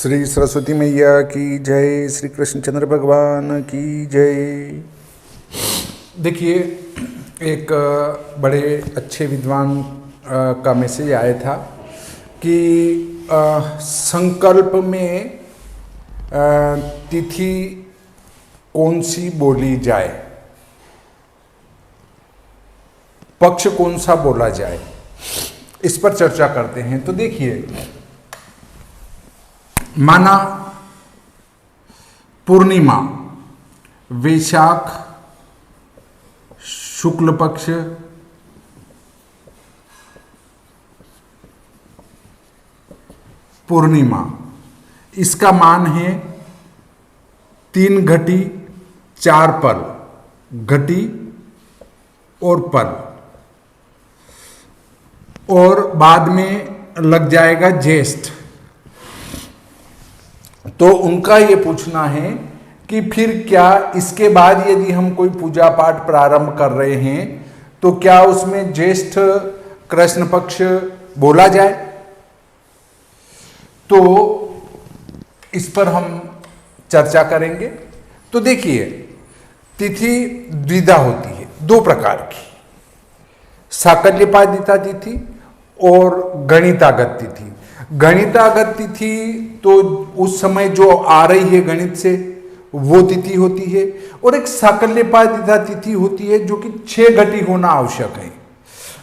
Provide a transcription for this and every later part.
श्री सरस्वती मैया की जय, श्री कृष्णचंद्र भगवान की जय। देखिए, एक बड़े अच्छे विद्वान का मैसेज आया था कि संकल्प में तिथि कौन सी बोली जाए, पक्ष कौन सा बोला जाए, इस पर चर्चा करते हैं। तो देखिए, माना पूर्णिमा वैशाख शुक्ल पक्ष पूर्णिमा, इसका मान है 3 घटी 4 पल, घटी और पल, और बाद में लग जाएगा ज्येष्ठ। तो उनका ये पूछना है कि फिर क्या इसके बाद यदि हम कोई पूजा पाठ प्रारंभ कर रहे हैं तो क्या उसमें ज्येष्ठ कृष्ण पक्ष बोला जाए? तो इस पर हम चर्चा करेंगे। तो देखिए, तिथि द्विधा होती है, 2 प्रकार की, साकल्यपादिता तिथि और गणितागत तिथि। गणितागत तिथि तो उस समय जो आ रही है गणित से वो तिथि होती है, और एक साकल्यपादिता तिथि होती है जो कि 6 घटी होना आवश्यक है।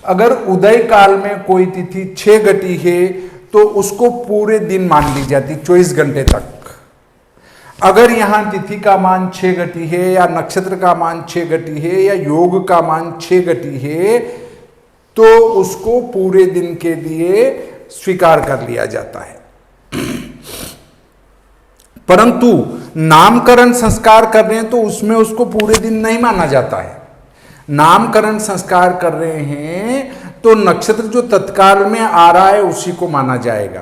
अगर उदय काल में कोई तिथि 6 घटी है तो उसको पूरे दिन मान ली जाती, 24 घंटे तक। अगर यहां तिथि का मान 6 घटी है या नक्षत्र का मान 6 घटी है या योग का मान 6 घटी है तो उसको पूरे दिन के लिए स्वीकार कर लिया जाता है। परंतु नामकरण संस्कार कर रहे हैं तो उसमें उसको पूरे दिन नहीं माना जाता है। नामकरण संस्कार कर रहे हैं तो नक्षत्र जो तत्काल में आ रहा है उसी को माना जाएगा।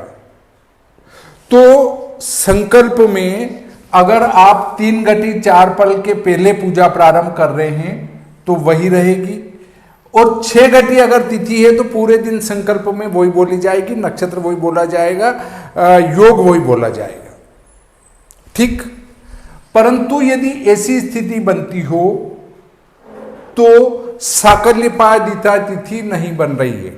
तो संकल्प में अगर आप 3 घटी 4 पल के पहले पूजा प्रारंभ कर रहे हैं तो वही रहेगी, और 6 घटी अगर तिथि है तो पूरे दिन संकल्प में वही बोली जाएगी, नक्षत्र वही बोला जाएगा, योग वही बोला जाएगा। ठीक। परंतु यदि ऐसी स्थिति बनती हो तो साकल्यपादिता तिथि नहीं बन रही है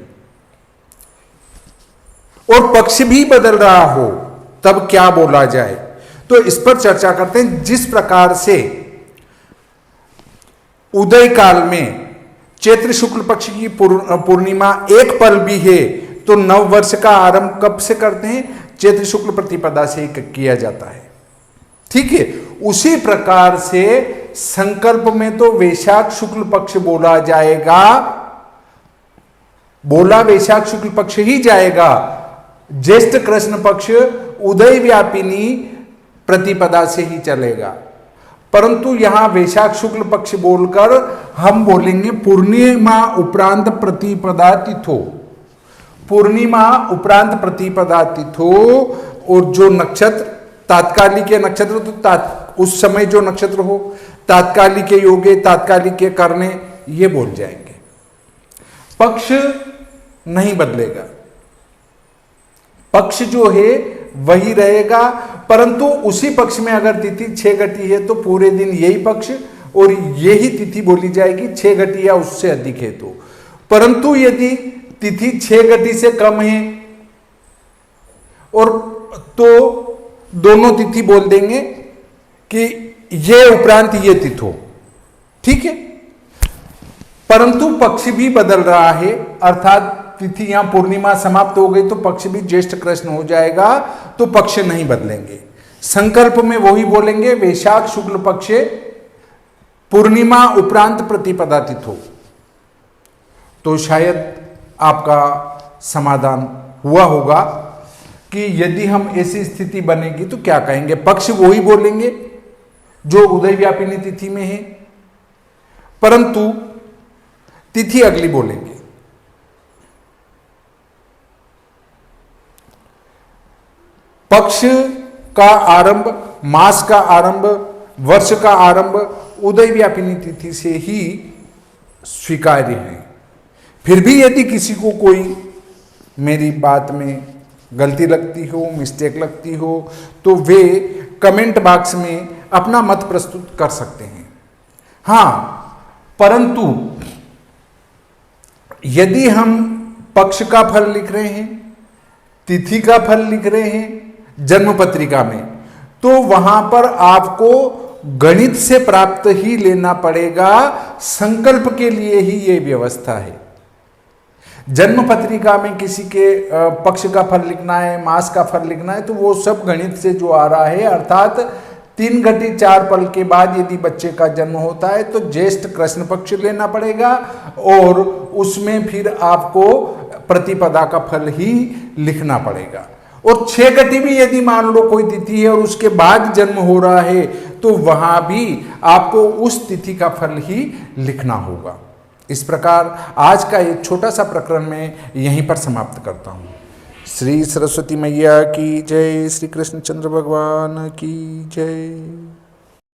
और पक्ष भी बदल रहा हो, तब क्या बोला जाए? तो इस पर चर्चा करते हैं। जिस प्रकार से उदय काल में चैत्र शुक्ल पक्ष की पूर्णिमा 1 पल भी है तो नव वर्ष का आरंभ कब से करते हैं? चैत्र शुक्ल प्रतिपदा से ही किया जाता है। ठीक है। उसी प्रकार से संकल्प में तो वैशाख शुक्ल पक्ष बोला जाएगा, बोला वैशाख शुक्ल पक्ष ही जाएगा। ज्येष्ठ कृष्ण पक्ष उदय व्यापिनी प्रतिपदा से ही चलेगा। परंतु यहां वैशाख शुक्ल पक्ष बोलकर हम बोलेंगे पूर्णिमा उपरांत प्रतिपदा तिथो, पूर्णिमा उपरांत प्रतिपदा तिथो। और जो नक्षत्र तात्कालिक नक्षत्र तो उस समय जो नक्षत्र हो, तात्कालिक योगे तात्कालिक करने, ये बोल जाएंगे। पक्ष नहीं बदलेगा, पक्ष जो है वही रहेगा। परंतु उसी पक्ष में अगर तिथि 6 घटी है तो पूरे दिन यही पक्ष और यही तिथि बोली जाएगी, 6 घटी या उससे अधिक है तो। परंतु यदि तिथि 6 घटी से कम है और तो दोनों तिथि बोल देंगे कि ये उपरांत ये तिथि, ठीक है। परंतु पक्ष भी बदल रहा है, अर्थात तिथि यहां पूर्णिमा समाप्त हो गई तो पक्ष भी ज्येष्ठ कृष्ण हो जाएगा, तो पक्ष नहीं बदलेंगे। संकल्प में वही बोलेंगे वैशाख शुक्ल पक्ष पूर्णिमा उपरांत प्रतिपदा तिथो। तो शायद आपका समाधान हुआ होगा कि यदि हम ऐसी स्थिति बनेगी तो क्या कहेंगे। पक्ष वही बोलेंगे जो उदय व्यापिनी तिथि में है, परंतु तिथि अगली बोलेंगे। पक्ष का आरंभ, मास का आरंभ, वर्ष का आरंभ उदय व्यापिनी तिथि से ही स्वीकार्य है। फिर भी यदि किसी को कोई मेरी बात में गलती लगती हो, मिस्टेक लगती हो, तो वे कमेंट बॉक्स में अपना मत प्रस्तुत कर सकते हैं। हाँ, परंतु यदि हम पक्ष का फल लिख रहे हैं, तिथि का फल लिख रहे हैं जन्म पत्रिका में, तो वहां पर आपको गणित से प्राप्त ही लेना पड़ेगा। संकल्प के लिए ही यह व्यवस्था है। जन्म पत्रिका में किसी के पक्ष का फल लिखना है, मास का फल लिखना है, तो वो सब गणित से जो आ रहा है, अर्थात 3-4 पल के बाद यदि बच्चे का जन्म होता है तो ज्येष्ठ कृष्ण पक्ष लेना पड़ेगा और उसमें फिर आपको प्रतिपदा का फल ही लिखना पड़ेगा। और 6 भी यदि मान लो कोई तिथि है और उसके बाद जन्म हो रहा है तो वहां भी आपको उस तिथि का फल ही लिखना होगा। इस प्रकार आज का एक छोटा सा प्रकरण मैं यहीं पर समाप्त करता हूँ। श्री सरस्वती मैया की जय, श्री कृष्णचंद्र भगवान की जय।